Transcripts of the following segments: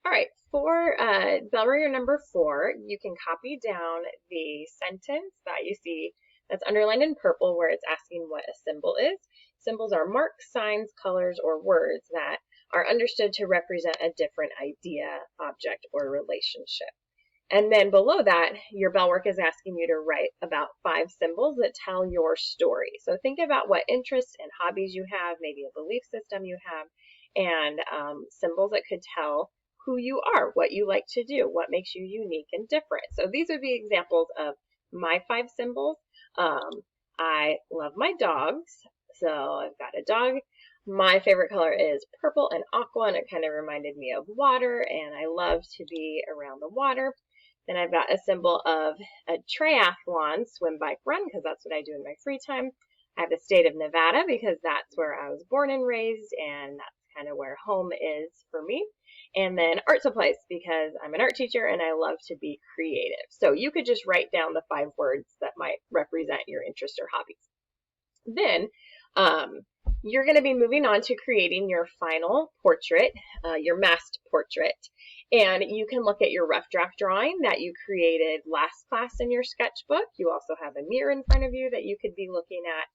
All right, for bell ringer number 4, you can copy down the sentence that you see that's underlined in purple where it's asking what a symbol is. Symbols are marks, signs, colors, or words that are understood to represent a different idea, object, or relationship. And then below that, your bell work is asking you to write about 5 symbols that tell your story. So think about what interests and hobbies you have, maybe a belief system you have, and symbols that could tell who you are, what you like to do, what makes you unique and different. So these would be examples of my 5 symbols. I love my dogs, so I've got a dog. My favorite color is purple and aqua, and it kind of reminded me of water, and I love to be around the water. Then I've got a symbol of a triathlon, swim, bike, run, because that's what I do in my free time. I have the state of Nevada because that's where I was born and raised, and that's kind of where home is for me. And then art supplies because I'm an art teacher and I love to be creative. So you could just write down the 5 words that might represent your interests or hobbies. Then you're going to be moving on to creating your final portrait, your masked portrait. And you can look at your rough draft drawing that you created last class in your sketchbook. You also have a mirror in front of you that you could be looking at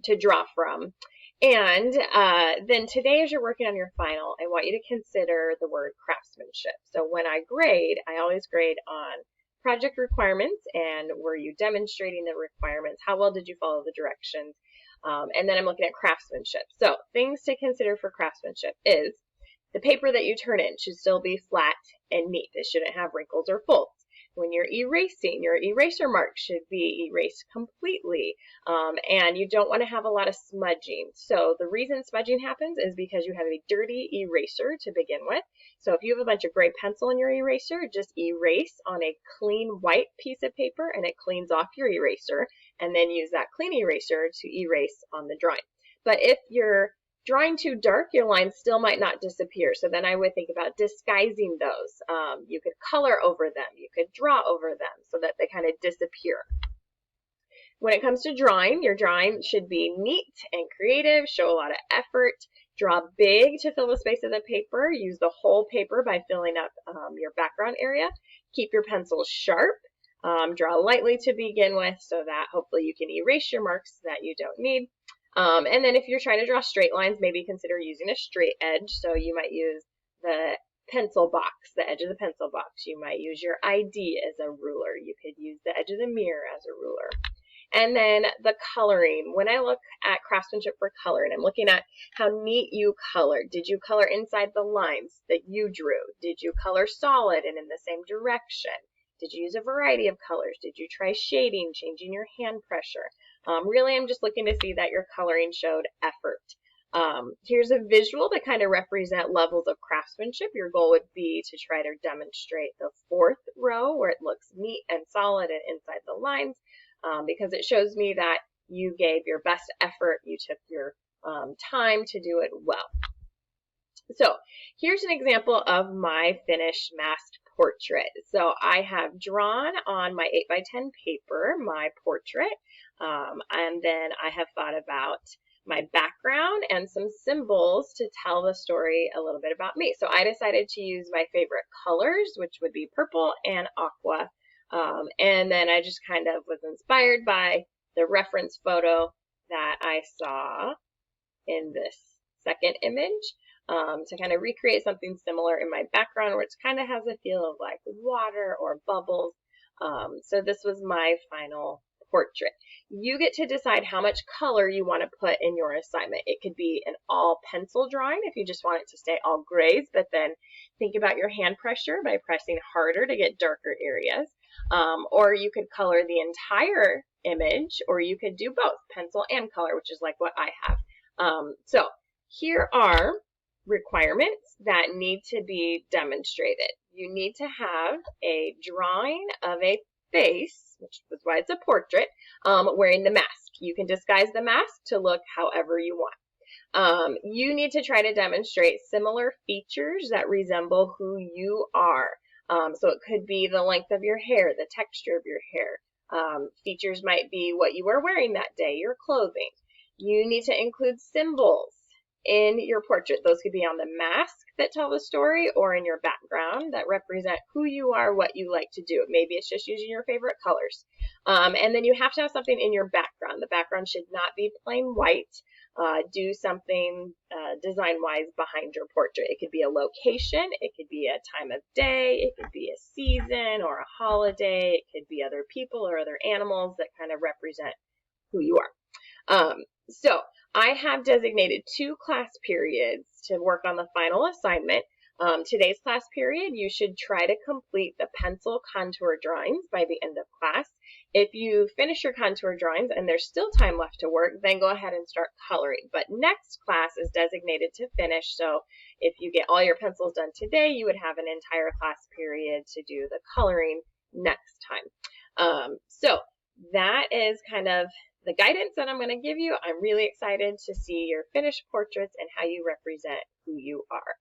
to draw from. And then today, as you're working on your final, I want you to consider the word craftsmanship. So when I grade, I always grade on project requirements and were you demonstrating the requirements? How well did you follow the directions? And then I'm looking at craftsmanship. So things to consider for craftsmanship is the paper that you turn in should still be flat and neat. It shouldn't have wrinkles or folds. When you're erasing, your eraser mark should be erased completely, and you don't want to have a lot of smudging. So the reason smudging happens is because you have a dirty eraser to begin with. So if you have a bunch of gray pencil in your eraser, just erase on a clean white piece of paper and it cleans off your eraser, and then use that clean eraser to erase on the drawing. But if you're drawing too dark, your lines still might not disappear. So then I would think about disguising those. You could color over them. You could draw over them so that they kind of disappear. When it comes to drawing, your drawing should be neat and creative, show a lot of effort, draw big to fill the space of the paper, use the whole paper by filling up your background area, keep your pencils sharp, draw lightly to begin with so that hopefully you can erase your marks that you don't need. And then if you're trying to draw straight lines, maybe consider using a straight edge. So you might use the pencil box, the edge of the pencil box. You might use your ID as a ruler. You could use the edge of the mirror as a ruler. And then the coloring. When I look at craftsmanship for color, and I'm looking at how neat you colored. Did you color inside the lines that you drew? Did you color solid and in the same direction? Did you use a variety of colors? Did you try shading, changing your hand pressure? Really, I'm just looking to see that your coloring showed effort. Here's a visual to kind of represent levels of craftsmanship. Your goal would be to try to demonstrate the 4th row where it looks neat and solid and inside the lines, because it shows me that you gave your best effort, you took your time to do it well. So here's an example of my finished masked portrait. So I have drawn on my 8x10 paper my portrait, and then I have thought about my background and some symbols to tell the story a little bit about me. So I decided to use my favorite colors, which would be purple and aqua, and then I just kind of was inspired by the reference photo that I saw in this second image. To kind of recreate something similar in my background, which kind of has a feel of like water or bubbles. So this was my final portrait. You get to decide how much color you want to put in your assignment. It could be an all pencil drawing if you just want it to stay all grays, but then think about your hand pressure by pressing harder to get darker areas. Or you could color the entire image, or you could do both, pencil and color, which is like what I have. So here are requirements that need to be demonstrated. You need to have a drawing of a face, which is why it's a portrait, wearing the mask. You can disguise the mask to look however you want. You need to try to demonstrate similar features that resemble who you are. So it could be the length of your hair, the texture of your hair. Features might be what you are wearing that day, your clothing. You need to include symbols in your portrait. Those could be on the mask that tell the story or in your background that represent who you are, what you like to do. Maybe it's just using your favorite colors. And then you have to have something in your background. The background should not be plain white. Do something design-wise behind your portrait. It could be a location, it could be a time of day, it could be a season or a holiday, it could be other people or other animals that kind of represent who you are. So I have designated 2 class periods to work on the final assignment. Today's class period, you should try to complete the pencil contour drawings by the end of class. If you finish your contour drawings and there's still time left to work, then go ahead and start coloring. But next class is designated to finish, so if you get all your pencils done today, you would have an entire class period to do the coloring next time. So that is kind of the guidance that I'm going to give you. I'm really excited to see your finished portraits and how you represent who you are.